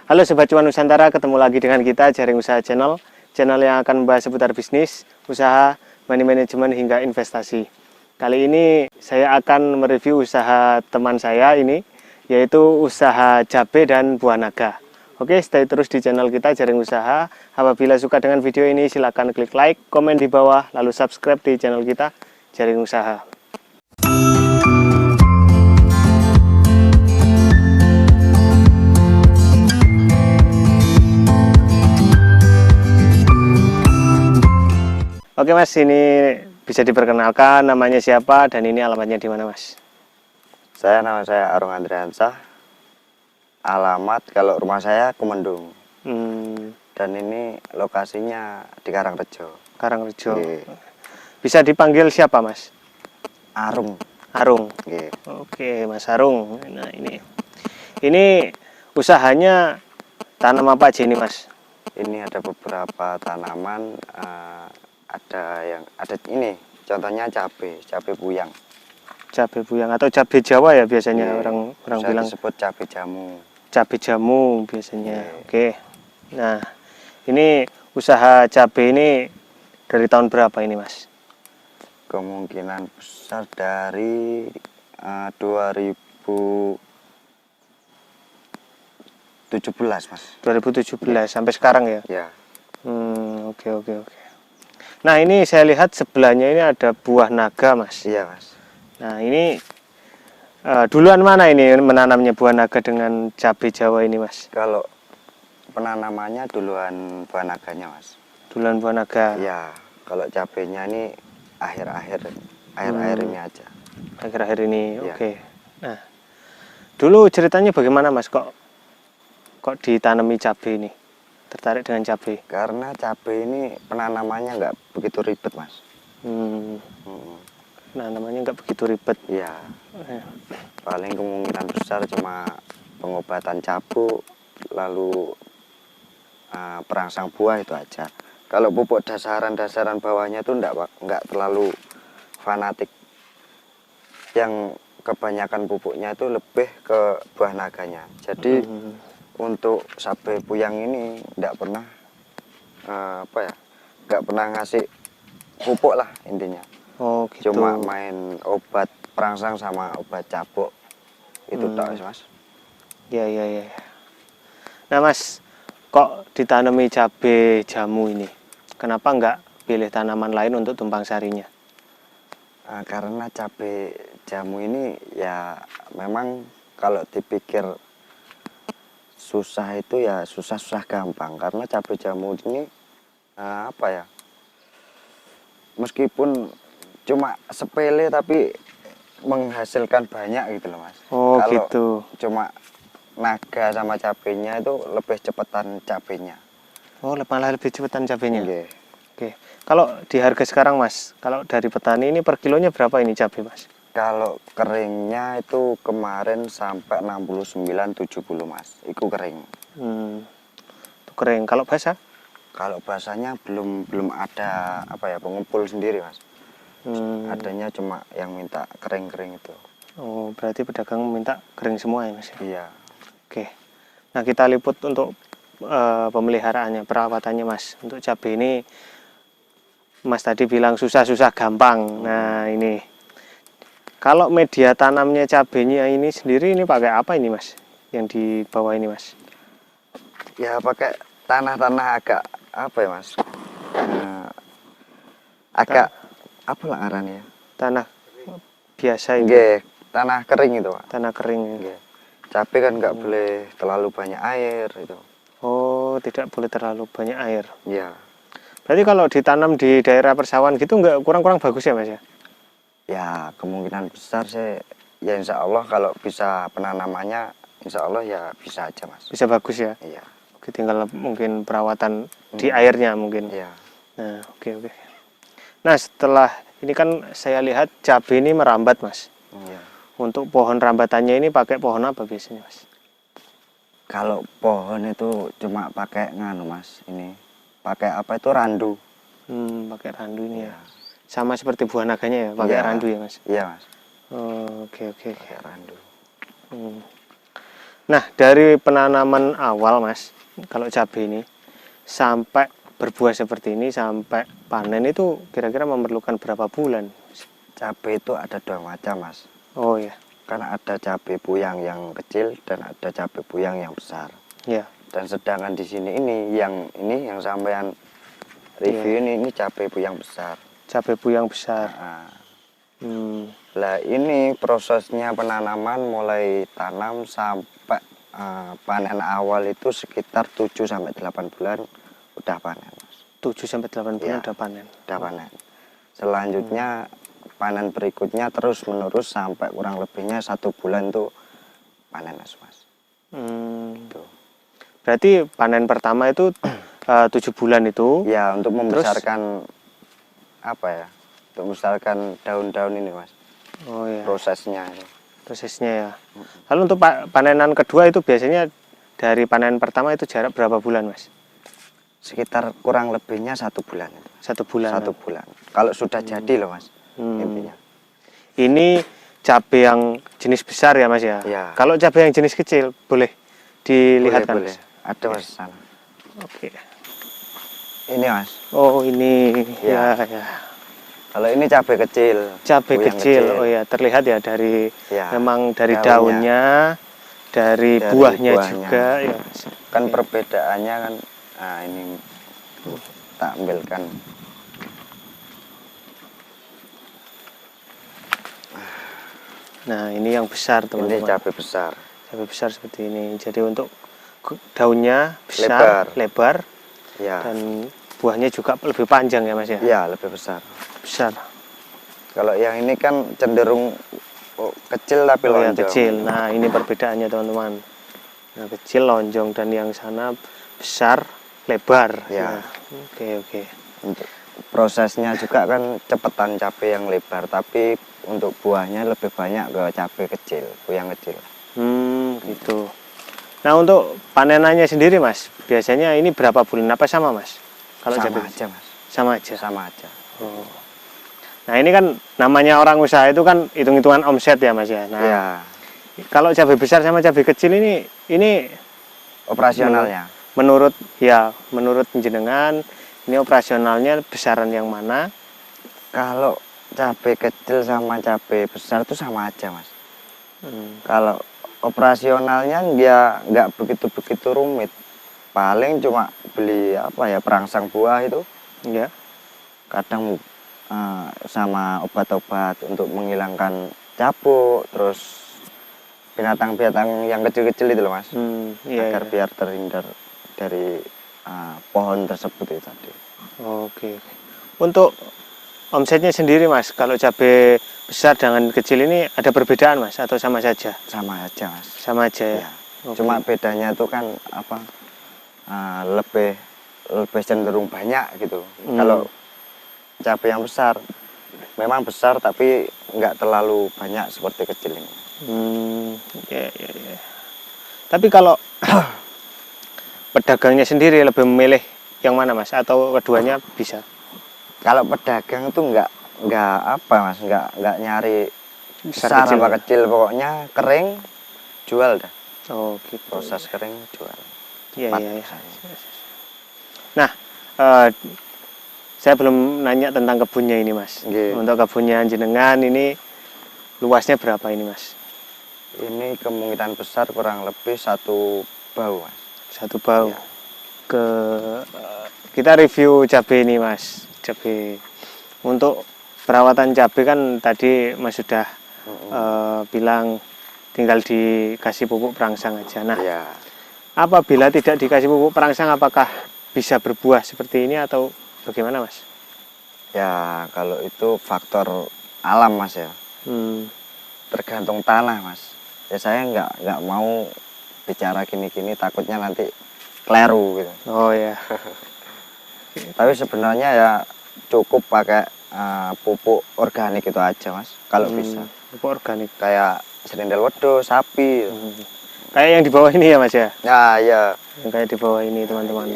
Halo Sobat Cuan Nusantara, ketemu lagi dengan kita Jaring Usaha Channel yang akan membahas seputar bisnis, usaha, money management hingga investasi. Kali ini saya akan mereview usaha teman saya ini, yaitu usaha cabai dan buah naga. Oke, stay terus di channel kita Jaring Usaha. Apabila suka dengan video ini, silahkan klik like, komen di bawah, lalu subscribe di channel kita Jaring Usaha. Oke Mas, ini bisa diperkenalkan namanya siapa dan ini alamatnya di mana Mas? Nama saya Arung Andriansah. Alamat kalau rumah saya Kumendung. Dan ini lokasinya di Karangrejo. Karangrejo. Bisa dipanggil siapa Mas? Arung. Arung. Oke Mas Arung. Nah ini usahanya tanam apa aja ini Mas? Ini ada beberapa tanaman. Ada ini contohnya cabai buyang. Cabai buyang atau cabai Jawa ya biasanya orang bilang. Disebut cabai jamu. Cabai jamu biasanya. Oke. Nah, ini usaha cabai ini dari tahun berapa ini Mas? Kemungkinan besar dari 2017 Mas. 2017 sampai sekarang ya? Ya. Oke. Nah ini saya lihat sebelahnya ini ada buah naga Mas. Iya Mas. Nah ini duluan mana ini menanamnya buah naga dengan cabai Jawa ini Mas? Kalau penanamannya duluan buah naganya Mas. Duluan buah naga. Iya. Kalau cabainya ini akhir-akhir ini aja. Akhir-akhir ini. Ya. Oke. Nah dulu ceritanya bagaimana Mas kok ditanami cabai ini? Tertarik dengan cabai? Karena cabai ini penanamannya nggak begitu ribet Mas. Penanamannya nggak begitu ribet. Iya. Paling kemungkinan besar cuma pengobatan cabuk, lalu perangsang buah itu aja. Kalau pupuk dasaran bawahnya itu nggak terlalu fanatik. Yang kebanyakan pupuknya itu lebih ke buah naganya. Jadi untuk cabai buyang ini nggak pernah nggak pernah ngasih pupuk lah intinya. Oh gitu. Cuma main obat perangsang sama obat cabuk itu tok Mas. Iya. Nah Mas, kok ditanami cabai jamu ini? Kenapa nggak pilih tanaman lain untuk tumpang sarinya? Karena cabai jamu ini ya memang kalau dipikir susah itu ya susah gampang. Karena cabai jamu ini meskipun cuma sepele tapi menghasilkan banyak gitu loh Mas. Oh kalau gitu. Cuma naga sama cabenya itu lebih cepetan cabenya. Oh malah lebih cepetan cabenya. Oke. Kalau di harga sekarang Mas, kalau dari petani ini per kilonya berapa ini cabai Mas? Kalau keringnya itu kemarin sampai 69-70 Mas. Itu kering. Itu kering. Kalau basah? Kalau basahnya belum ada pengumpul sendiri Mas. Adanya cuma yang minta kering-kering itu. Oh berarti pedagang minta kering semua ya Mas? Iya. Oke. Nah kita liput untuk pemeliharaannya, perawatannya Mas. Untuk cabai ini Mas tadi bilang susah gampang. Nah ini kalau media tanamnya cabenya ini sendiri ini pakai apa ini Mas? Yang di bawah ini Mas? Ya pakai tanah agak Mas? Agak apa lah ngarannya? Tanah biasa ini. Tanah kering itu Pak. Tanah kering. Cabai kan nggak boleh terlalu banyak air itu. Oh tidak boleh terlalu banyak air. Iya. Berarti kalau ditanam di daerah persawahan gitu nggak kurang bagus ya Mas ya? Ya kemungkinan besar sih ya insya Allah kalau bisa penanamannya insya Allah ya bisa aja Mas. Bisa bagus ya? Iya. Oke, tinggal mungkin perawatan di airnya mungkin. Iya. Nah oke. Nah setelah ini kan saya lihat cabai ini merambat Mas. Iya. Untuk pohon rambatannya ini pakai pohon apa biasanya Mas? Kalau pohon itu cuma pakai Mas, ini pakai randu. Pakai randu ini ya. Sama seperti buah naganya ya, pakai randu ya Mas? Iya Mas. Oke. Pakai randu. Nah, dari penanaman awal Mas, kalau cabai ini sampai berbuah seperti ini sampai panen itu kira-kira memerlukan berapa bulan? Cabai itu ada dua macam Mas. Oh ya, Kan ada cabai buyang yang kecil dan ada cabai buyang yang besar. ya, Dan sedangkan di sini yang sampean review Iya. ini cabai buyang besar. cabai buyang besar. Nah, Hmm, lah ini prosesnya penanaman mulai tanam sampai panen awal itu sekitar 7 sampai 8 bulan udah panen, Mas. 7 sampai 8 bulan Ya. udah panen. Udah panen. Selanjutnya panen berikutnya terus menerus sampai kurang lebihnya 1 bulan tuh panen, Mas. Hmm, Tuh. berarti panen pertama itu 7 bulan itu. Ya, untuk membesarkan apa ya? Untuk membesarkan daun-daun ini, Mas. Oh ya, Prosesnya. prosesnya ya. Lalu untuk panenan kedua itu biasanya dari panen pertama itu jarak berapa bulan Mas? Sekitar kurang lebihnya 1 bulan. 1 bulan. 1 bulan. Kalau sudah jadi loh, Mas. Intinya. Ini cabai yang jenis besar ya Mas ya? Ya. Kalau cabai yang jenis kecil boleh dilihatkan Boleh. Mas? Ada, Mas, sana. Oke. Ini, Mas. Oh ini Ya. ya. Kalau ini cabai kecil. Cabai Buyang kecil. Oh ya, terlihat ya dari Ya, memang dari daunnya. daunnya, dari Dari buahnya buahnya. juga ya. Mas. Kan Oke. perbedaannya kan ini tak ambilkan. Nah, ini yang besar Ini teman-teman. cabai besar. Cabai besar seperti ini. Jadi untuk daunnya besar, lebar, Ya. dan buahnya juga lebih panjang ya Mas ya? Ya, lebih besar. Besar. Kalau yang ini kan cenderung kecil tapi Oh ya, lonjong. kecil. Nah, ini perbedaannya teman-teman. Nah, kecil lonjong dan yang sana besar, lebar. Ya. Nah, oke. Untuk prosesnya juga kan cepetan cabai yang lebar, tapi untuk buahnya lebih banyak ke cabai kecil, yang kecil. Gitu. Nah, untuk panenannya sendiri Mas, biasanya ini berapa bulan? Apa sama Mas? Kalau Sama cabai aja, Mas. sama aja. Sama aja. Oh. Nah, ini kan namanya orang usaha itu kan hitung-hitungan omset ya Mas ya. Nah, Ya, kalau cabai besar sama cabai kecil ini operasionalnya. menurut jenengan ini operasionalnya besaran yang mana? Kalau cabai kecil sama cabai besar itu sama aja, Mas. Kalau operasionalnya dia nggak begitu rumit. Paling cuma beli perangsang buah itu. Ya. Kadang sama obat-obat untuk menghilangkan cabuk, terus binatang-binatang yang kecil-kecil itu loh, Mas. Agar biar terhindar dari pohon tersebut itu tadi. Oke. Untuk omsetnya sendiri Mas, kalau cabai besar dengan kecil ini ada perbedaan Mas atau sama saja? Sama aja, Mas. Sama aja ya. Ya. Oke. Cuma bedanya itu kan lebih cenderung banyak gitu. Kalau cabai yang besar memang besar tapi nggak terlalu banyak seperti kecil ini. Ya. Tapi kalau pedagangnya sendiri lebih memilih yang mana Mas atau keduanya bisa? Kalau pedagang itu nggak apa, Mas, nggak nyari Besar, besar kecil apa ya? kecil, pokoknya kering jual dah. Oh gitu. Proses kering jual. Iya. Cepat Iya. misalnya. Nah, saya belum nanya tentang kebunnya ini Mas. Nggih. Untuk kebunnya jenengan ini luasnya berapa ini Mas? Ini kemungkinan besar kurang lebih 1 bau, Mas. 1 bau. Ya. Kita review cabai ini Mas. Cabai. Untuk perawatan cabai kan tadi Mas sudah bilang tinggal dikasih pupuk perangsang aja. Nah, Ya. apabila tidak dikasih pupuk perangsang apakah bisa berbuah seperti ini atau bagaimana Mas? Ya, kalau itu faktor alam, Mas, ya. Tergantung tanah, Mas. Ya saya nggak mau bicara gini-gini, takutnya nanti keliru gitu. Oh ya. Tapi sebenarnya ya cukup pakai pupuk organik itu aja, Mas. Kalau bisa. Pupuk organik. Kayak serindel wedhus, sapi. Kayak yang di bawah ini ya Mas ya? Ya, ya. Yang kayak di bawah ini teman-teman.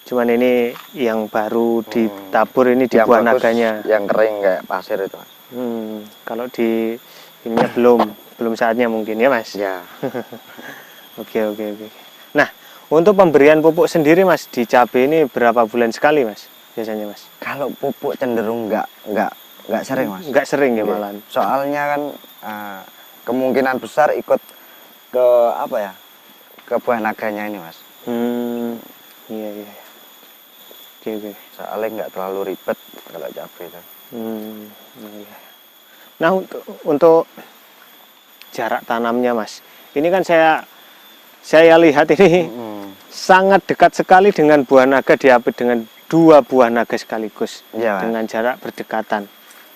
Cuman ini yang baru ditabur ini di Yang buah bagus, naganya. yang kering kayak pasir itu, Mas. Kalau di ininya belum saatnya mungkin ya Mas. Ya. Oke, oke, oke. Nah, untuk pemberian pupuk sendiri Mas di cabai ini berapa bulan sekali Mas biasanya Mas? Kalau pupuk cenderung nggak sering Mas. Nggak sering ya Nggih. malahan. Soalnya kan kemungkinan besar ikut ke apa ya, ke buah naganya ini Mas. Iya, iya. Oke, oke. Soalnya nggak terlalu ribet kalau cabai itu. Iya. Nah, untuk jarak tanamnya Mas, ini kan saya lihat ini sangat dekat sekali dengan buah naga, diapit dengan 2 buah naga sekaligus, Iya, Mas. dengan jarak berdekatan.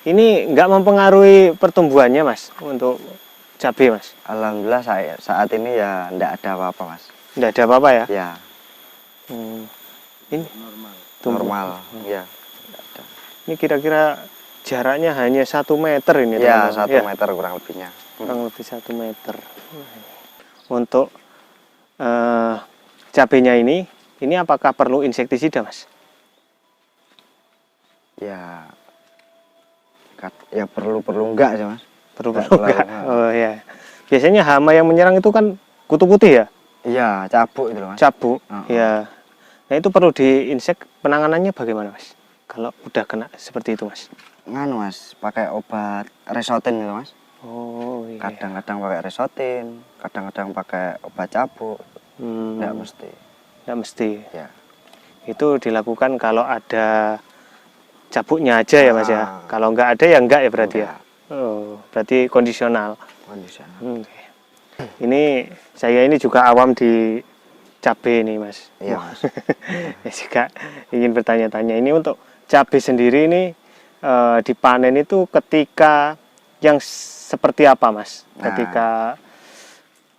Ini nggak mempengaruhi pertumbuhannya Mas untuk cabai Mas? Alhamdulillah saya saat ini ya nggak ada apa-apa Mas. Nggak ada apa-apa ya? Ya, Ini normal. Ya, nggak ada. ini kira-kira jaraknya hanya 1 meter ini Ya, teman-teman. 1 meter kurang lebihnya. Kurang lebih 1 meter. Untuk cabenya ini apakah perlu insektisida Mas? Ya, ya perlu enggak sih Mas. Perlu Nggak enggak? terlalu, Oh ya. Biasanya hama yang menyerang itu kan kutu putih ya? Iya, cabuk itu loh Mas. Cabuk. Ya. Nah, itu perlu diinsek, penanganannya bagaimana Mas? Kalau udah kena seperti itu Mas? Nganu Mas, pakai obat resotin gitu Mas. Oh iya. Kadang-kadang pakai resotin, kadang-kadang pakai obat cabuk. Nggak mesti. Nggak mesti. Ya. Itu dilakukan kalau ada cabuknya aja ya Mas ya? Kalau nggak ada ya enggak ya berarti ya? Oh, berarti kondisional. Kondisional. Oke. Ini saya ini juga awam di cabai ini Mas. Iya Mas. Ya juga ingin bertanya-tanya, ini untuk cabai sendiri ini dipanen itu ketika yang seperti apa Mas? Ketika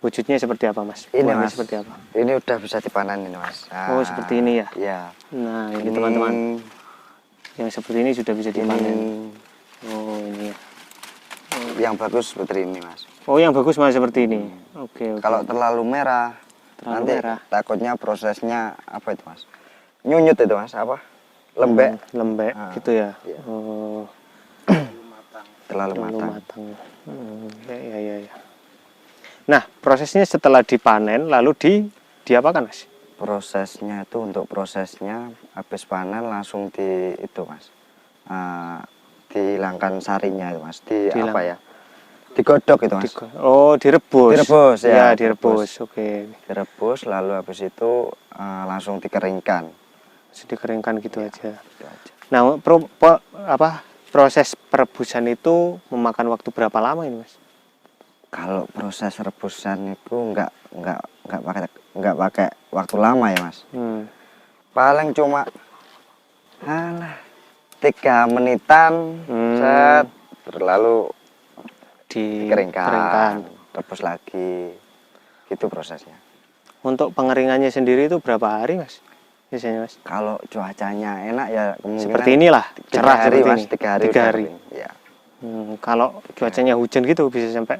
wujudnya seperti apa Mas? Ini Buahnya Mas, seperti apa? ini udah bisa dipanen ini Mas. Oh seperti ini ya? Iya. Nah ini teman-teman, yang seperti ini sudah bisa dipanen. Oh ini ya. Yang bagus seperti ini Mas. Oh yang bagus Mas seperti ini. Oke. Kalau terlalu merah, nanti merah. takutnya prosesnya apa itu Mas? Nyunyut itu Mas, apa? Lembek. Lembek gitu ya. Iya. Oh. Terlalu matang. Ya. Nah, prosesnya setelah dipanen lalu diapakan Mas? Prosesnya itu, untuk prosesnya habis panen langsung itu Mas. Dihilangkan sarinya itu Mas. Apa ya? Digodok itu Mas. Oh, direbus. Direbus ya. Ya, direbus. Oke. Direbus lalu habis itu langsung dikeringkan. Dikeringkan gitu aja. Gitu aja. Nah, proses perebusan itu memakan waktu berapa lama ini Mas? Kalau proses rebusan itu nggak pakai waktu lama ya Mas. Paling cuma 3 menitan, set, lalu dikeringkan, rebus lagi, gitu prosesnya. Untuk pengeringannya sendiri itu berapa hari Mas? Biasanya Mas? Kalau cuacanya enak ya kemungkinan Seperti inilah, cerah 3 hari seperti Mas, ini. 3 hari. 3 hari. Ya. Kalau cuacanya hujan gitu bisa sampai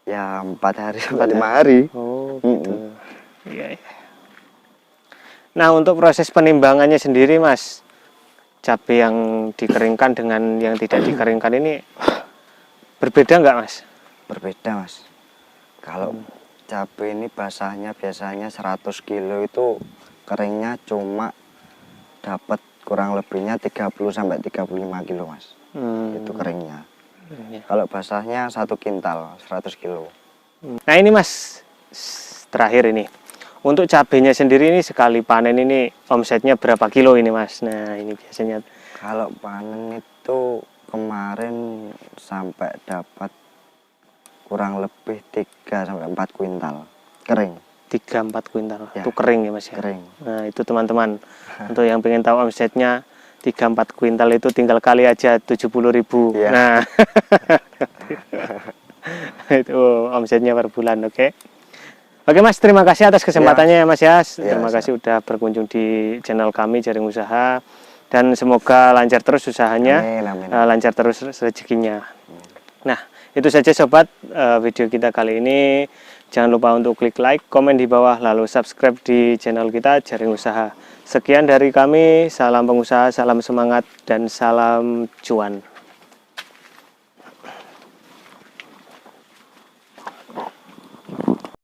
Ya 4 hari sampai 5 hari. Oh gitu. Iya. Nah untuk proses penimbangannya sendiri Mas, cabai yang dikeringkan dengan yang tidak dikeringkan ini berbeda nggak Mas? Berbeda Mas. Kalau cabai ini basahnya biasanya 100 kilo itu keringnya cuma dapat kurang lebihnya 30 sampai 35 kilo Mas. Itu keringnya. Kalau basahnya 1 kintal 100 kilo. Nah ini Mas, terakhir ini untuk cabenya sendiri ini sekali panen ini omsetnya berapa kilo ini Mas? Nah ini biasanya kalau panen itu kemarin sampai dapat kurang lebih 3 sampai 4 kuintal kering. 3-4 kuintal Ya. itu kering ya Mas ya? Kering. Nah itu teman-teman untuk yang pengen tahu omsetnya 3-4 kuintal itu tinggal kali aja 70.000. Ya. Nah itu omsetnya per bulan. Oke Mas, terima kasih atas kesempatannya ya Mas ya. Terima kasih udah berkunjung di channel kami Jaring Usaha, dan semoga lancar terus usahanya. Amin. Lancar terus rezekinya. Nah itu saja sobat video kita kali ini. Jangan lupa untuk klik like, komen di bawah, lalu subscribe di channel kita Jaring Usaha. Sekian dari kami, salam pengusaha, salam semangat, dan salam cuan.